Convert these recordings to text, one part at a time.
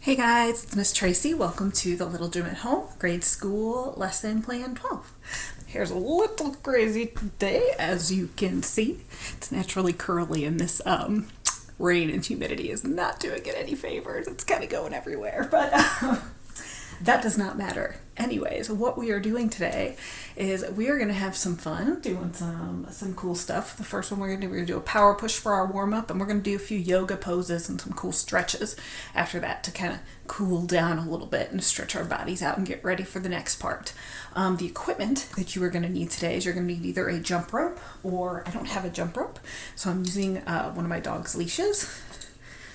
Hey guys, it's Miss Tracy. Welcome to the Little Gym at Home, grade school lesson plan 12. Hair's a little crazy today, as you can see. It's naturally curly and this rain and humidity is not doing it any favors. It's kind of going everywhere, but that does not matter. Anyways, what we are doing today is we are going to have some fun doing some cool stuff. The first one we're going to do a power push for our warm-up, and we're going to do a few yoga poses and some cool stretches after that to kind of cool down a little bit and stretch our bodies out and get ready for the next part. The equipment that you are going to need today is you're going to need either a jump rope, or I don't have a jump rope, so I'm using one of my dog's leashes.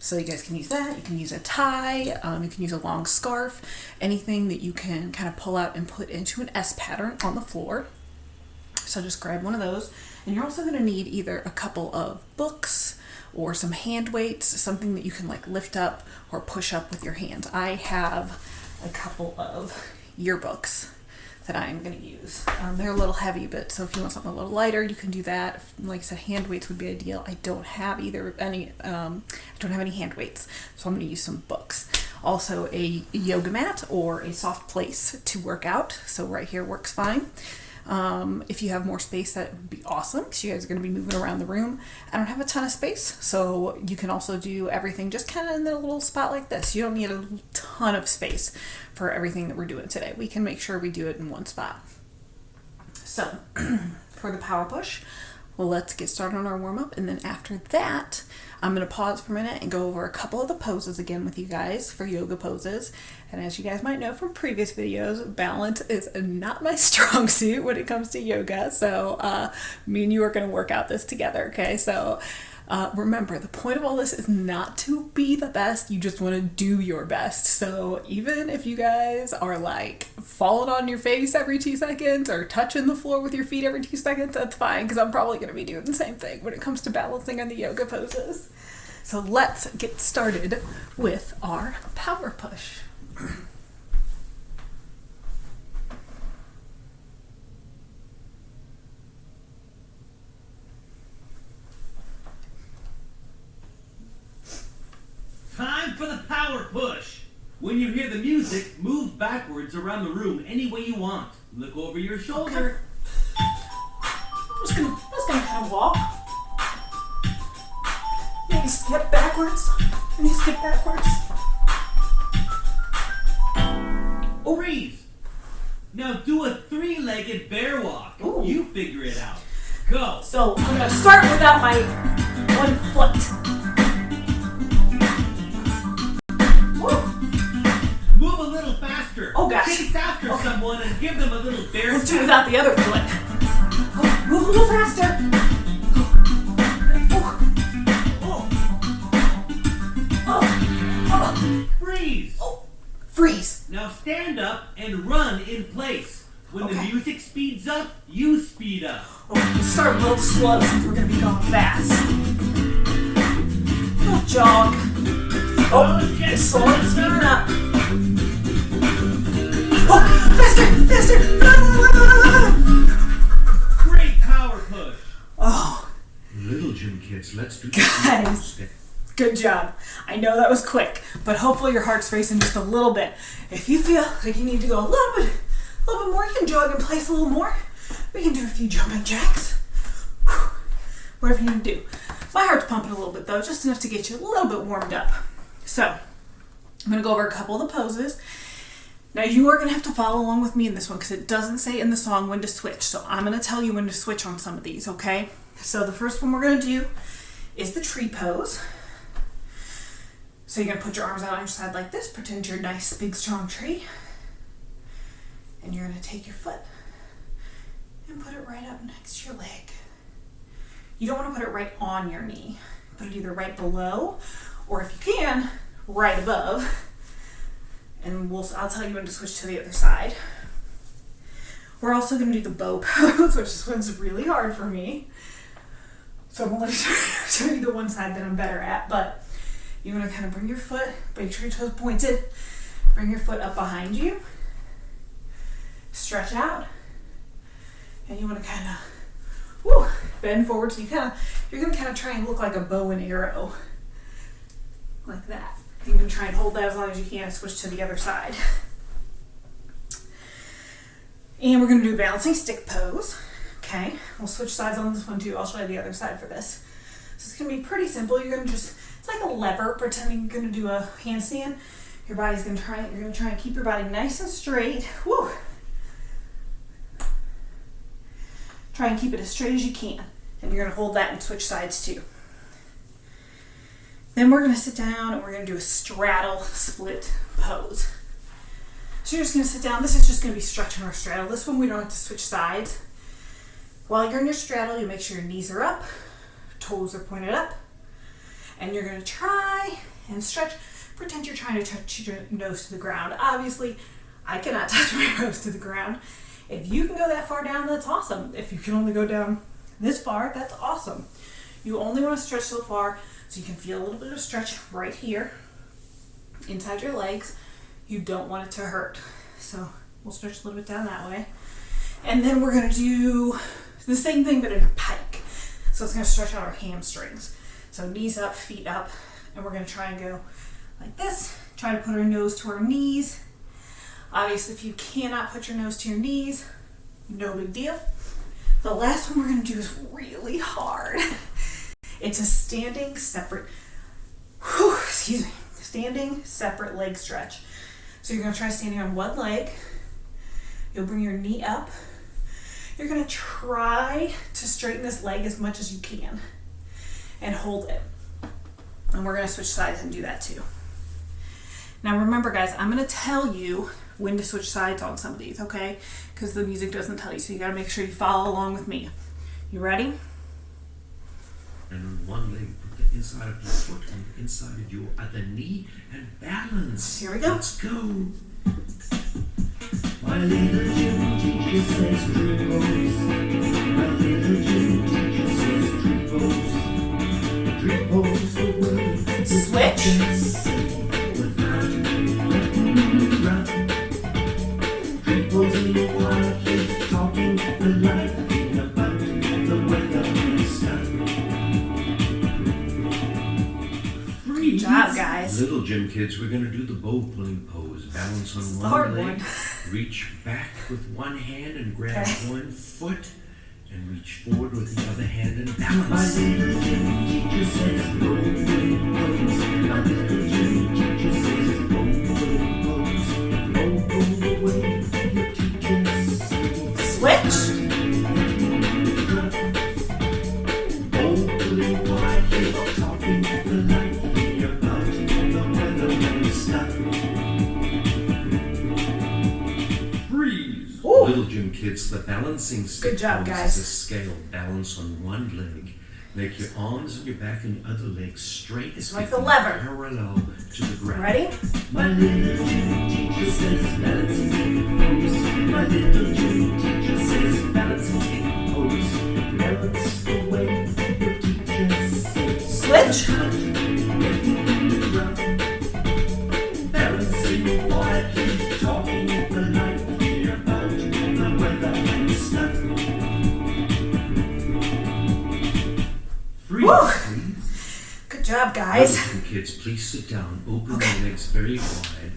So you guys can use that. You can use a tie, you can use a long scarf, anything that you can kind of pull out and put into an S pattern on the floor. So just grab one of those. And you're also going to need either a couple of books or some hand weights, something that you can like lift up or push up with your hands. I have a couple of yearbooks that I'm going to use. They're a little heavy, but so if you want something a little lighter, you can do that. Like I said, hand weights would be ideal. I don't have any hand weights, so I'm going to use some books. Also a yoga mat or a soft place to work out. So right here works fine. If you have more space, that would be awesome, because you guys are going to be moving around the room. I don't have a ton of space, so you can also do everything just kind of in a little spot like this. You don't need a ton of space for everything that we're doing today. We can make sure we do it in one spot. So for the power push, well, let's get started on our warm-up, and then after that, I'm going to pause for a minute and go over a couple of the poses again with you guys for yoga poses. And as you guys might know from previous videos, balance is not my strong suit when it comes to yoga. So me and you are going to work out this together, okay? So remember, the point of all this is not to be the best. You just want to do your best. So even if you guys are like falling on your face every 2 seconds or touching the floor with your feet every 2 seconds, that's fine, because I'm probably going to be doing the same thing when it comes to balancing on the yoga poses. So let's get started with our power push. Time for the power push. When you hear the music, move backwards around the room any way you want. Look over your shoulder. Okay. I'm just gonna kind of walk. Maybe skip backwards. Maybe skip backwards. Freeze. Now do a 3-legged bear walk. Ooh. You figure it out. Go. So I'm gonna start without my one foot. Move a little faster. Oh gosh. Chase after someone and give them a little bear Let's do it tap. without the other foot. Oh, move a little faster. Freeze. Freeze. Now stand up and run in place. When the music speeds up, you speed up. Let's start a little slow since we're going to be going fast. Little jog. It's slow and speeding up. Faster. Great power push. Oh, Little gym kids, let's do guys. Good job. I know that was quick, but hopefully your heart's racing just a little bit. If you feel like you need to go a little bit more, you can jog in place a little more. We can do a few jumping jacks. Whatever you need to do. My heart's pumping a little bit though, just enough to get you a little bit warmed up. So, I'm going to go over a couple of the poses. Now you are going to have to follow along with me in this one, because it doesn't say in the song when to switch. So I'm going to tell you when to switch on some of these, okay? So the first one we're going to do is the tree pose. So you're going to put your arms out on your side like this, pretend you're a nice, big, strong tree. And you're going to take your foot and put it right up next to your leg. You don't want to put it right on your knee. Put it either right below, or if you can, right above. And I'll tell you when to switch to the other side. We're also going to do the bow pose, which this one's really hard for me. So I'm going to show you the one side that I'm better at, but you want to kind of bring your foot, make sure your toes pointed, bring your foot up behind you, stretch out, and you want to kind of bend forward. So you're going to kind of try and look like a bow and arrow, like that. You can try and hold that as long as you can and switch to the other side. And we're going to do a balancing stick pose. Okay, we'll switch sides on this one too. I'll show you the other side for this. So it's going to be pretty simple. You're going to just, it's like a lever, pretending you're going to do a handstand. Your body's going to try, you're going to try and keep your body nice and straight. Woo! Try and keep it as straight as you can. And you're going to hold that and switch sides too. Then we're going to sit down and we're going to do a straddle split pose. So you're just going to sit down. This is just going to be stretching our straddle. This one we don't have to switch sides. While you're in your straddle, you make sure your knees are up, toes are pointed up, and you're going to try and stretch. Pretend you're trying to touch your nose to the ground. Obviously, I cannot touch my nose to the ground. If you can go that far down, that's awesome. If you can only go down this far, that's awesome. You only want to stretch so far so you can feel a little bit of stretch right here inside your legs. You don't want it to hurt. So we'll stretch a little bit down that way. And then we're going to do the same thing but in a pike. So it's going to stretch out our hamstrings. So knees up, feet up, and we're going to try and go like this. Try to put our nose to our knees. Obviously, if you cannot put your nose to your knees, no big deal. The last one we're going to do is really hard. It's a standing separate, standing separate leg stretch. So you're going to try standing on one leg. You'll bring your knee up. You're going to try to straighten this leg as much as you can and hold it. And we're going to switch sides and do that too. Now remember guys, I'm going to tell you when to switch sides on some of these, okay? Because the music doesn't tell you, so you got to make sure you follow along with me. You ready? And on one leg, put the inside of your foot on the inside of your other knee and balance. Here we go. Let's go. My little gym teacher says true pose. My little gym teacher says true pose. True pose the way. Switch. Without letting run. True posing quietly, talking politely about the weather and stuff. Good job, guys. Little gym kids, we're going to do the bow pulling pose. Balance on one hard leg, one. reach back with one hand and grab Okay. one foot, and reach forward with the other hand and balance. My little gym teacher says bow pulling pose. My little gym teacher says bow pulling pose. Bow pull the way your teacher says. Switch. Bow pulling quietly, talking politely about the weather and stuff. Freeze! Ooh. Little gym kids, the balancing stick Good job, pose guys. is a scale. Balance on one leg. Make your arms and your back and your other leg straight as like the lever. parallel to the ground. Ready? My little gym teacher says balancing stick pose. My little gym teacher says balancing stick pose. Balance the way your teacher says. Switch. Balancing quietly, talking politely about the weather and stuff. Freeze, Woo. please. Good job, guys. Little kids, please sit down. Open your legs very wide.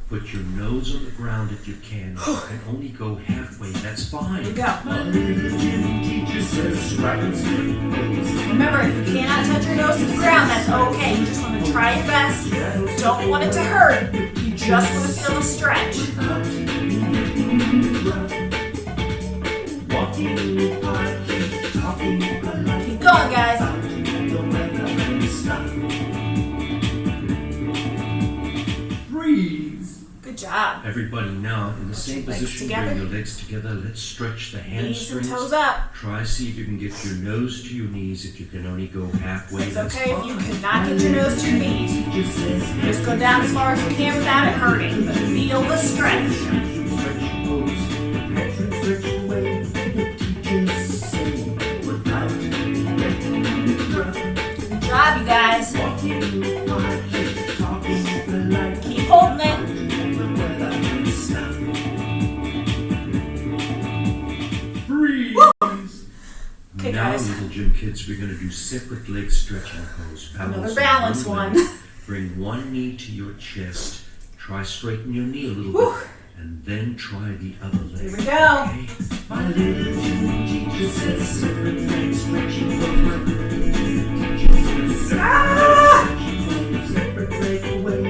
Put your nose on the ground if you can. If you can only go halfway, that's fine. Here we go. My little gym teacher says balancing pose. Remember, if you cannot touch your nose to the ground, that's okay. You just want to try your best. You don't want it to hurt. You just want to feel the stretch. Walking quietly, talking politely. Keep going, guys. The weather and stuff. Freeze! Good job. Everybody now, in the same your legs position, together. bring your legs together. Let's stretch the Knees and hamstrings. toes up. Try see if you can get your nose to your knees. If you can only go halfway, It's that's okay if you fine. cannot get your nose to your knees. Just go down as far as you can without it hurting. But feel the stretch. Good job, you guys. Keep holding it. Okay, Now, guys. little gym kids, we're going to do separate leg stretching pose. Another on balance one one. leg, Bring one knee to your chest. Try straighten your knee a little bit. And then try the other leg. Here we go. Okay? My little Jimmy teacher says separate legs stretching for my teacher says separate leg away.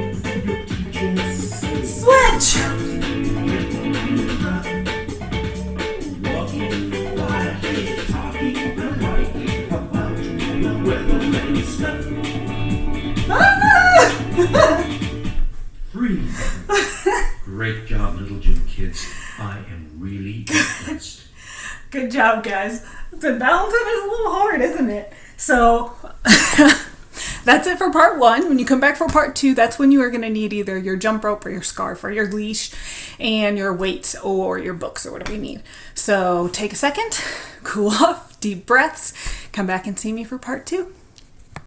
Your teacher says Switch! Walking quietly, talking politely about the weather and stuff. Freeze. Great job, little Jim kids. I am really impressed. Good job, guys. The balancing is a little hard, isn't it? So that's it for part 1. When you come back for part 2, that's when you are going to need either your jump rope or your scarf or your leash and your weights or your books or whatever you need. So take a second, cool off, deep breaths, come back and see me for part 2.